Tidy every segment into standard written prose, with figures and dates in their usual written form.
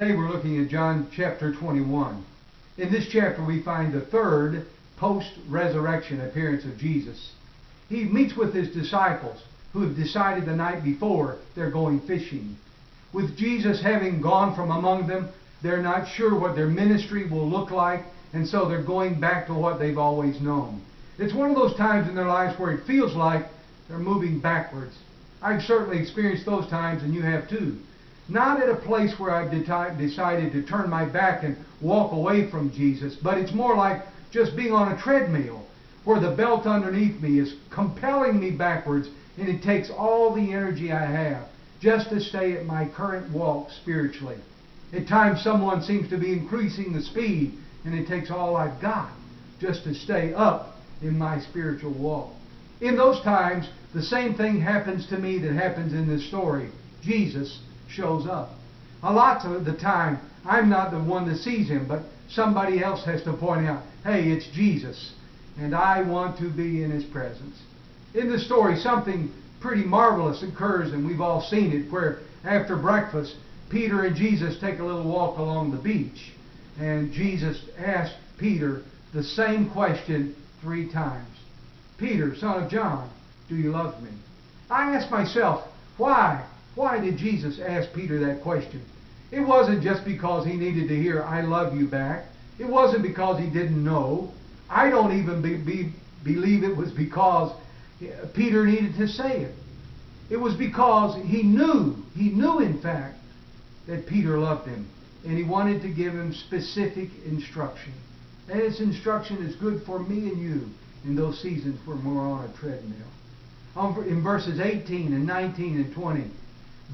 Today we're looking at John chapter 21. In this chapter we find the third post-resurrection appearance of Jesus. He meets with his disciples who have decided the night before they're going fishing. With Jesus having gone from among them, they're not sure what their ministry will look like, and so they're going back to what they've always known. It's one of those times in their lives where it feels like they're moving backwards. I've certainly experienced those times, and you have too. Not at a place where I've decided to turn my back and walk away from Jesus, but it's more like just being on a treadmill where the belt underneath me is compelling me backwards, and it takes all the energy I have just to stay at my current walk spiritually. At times someone seems to be increasing the speed, and it takes all I've got just to stay up in my spiritual walk. In those times, the same thing happens to me that happens in this story. Jesus shows up. A lot of the time, I'm not the one that sees him, but somebody else has to point out, hey, it's Jesus, and I want to be in his presence. In the story, something pretty marvelous occurs, and we've all seen it, where after breakfast, Peter and Jesus take a little walk along the beach, and Jesus asked Peter the same question 3 times. Peter, son of John, do you love me? I ask myself, why? Why did Jesus ask Peter that question? It wasn't just because he needed to hear, I love you back. It wasn't because he didn't know. I don't even believe it was because Peter needed to say it. It was because he knew in fact, that Peter loved him. And he wanted to give him specific instruction. And this instruction is good for me and you in those seasons when we're on a treadmill. In verses 18 and 19 and 20,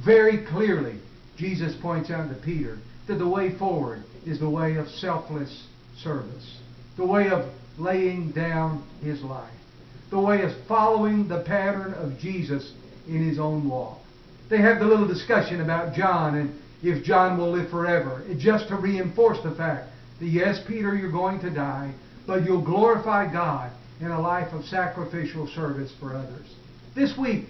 very clearly, Jesus points out to Peter that the way forward is the way of selfless service, the way of laying down his life, the way of following the pattern of Jesus in his own walk. They have the little discussion about John and if John will live forever, just to reinforce the fact that yes, Peter, you're going to die, but you'll glorify God in a life of sacrificial service for others. This week,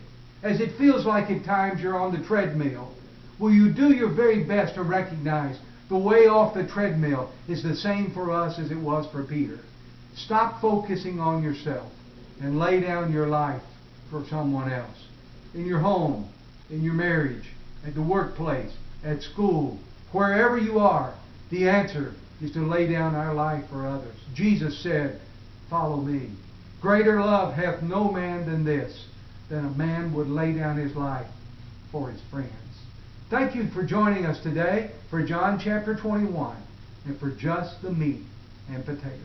as it feels like at times you're on the treadmill, will you do your very best to recognize the way off the treadmill is the same for us as it was for Peter? Stop focusing on yourself and lay down your life for someone else. In your home, in your marriage, at the workplace, at school, wherever you are, the answer is to lay down our life for others. Jesus said, follow me. Greater love hath no man than this, than a man would lay down his life for his friends. Thank you for joining us today for John chapter 21 and for just the meat and potatoes.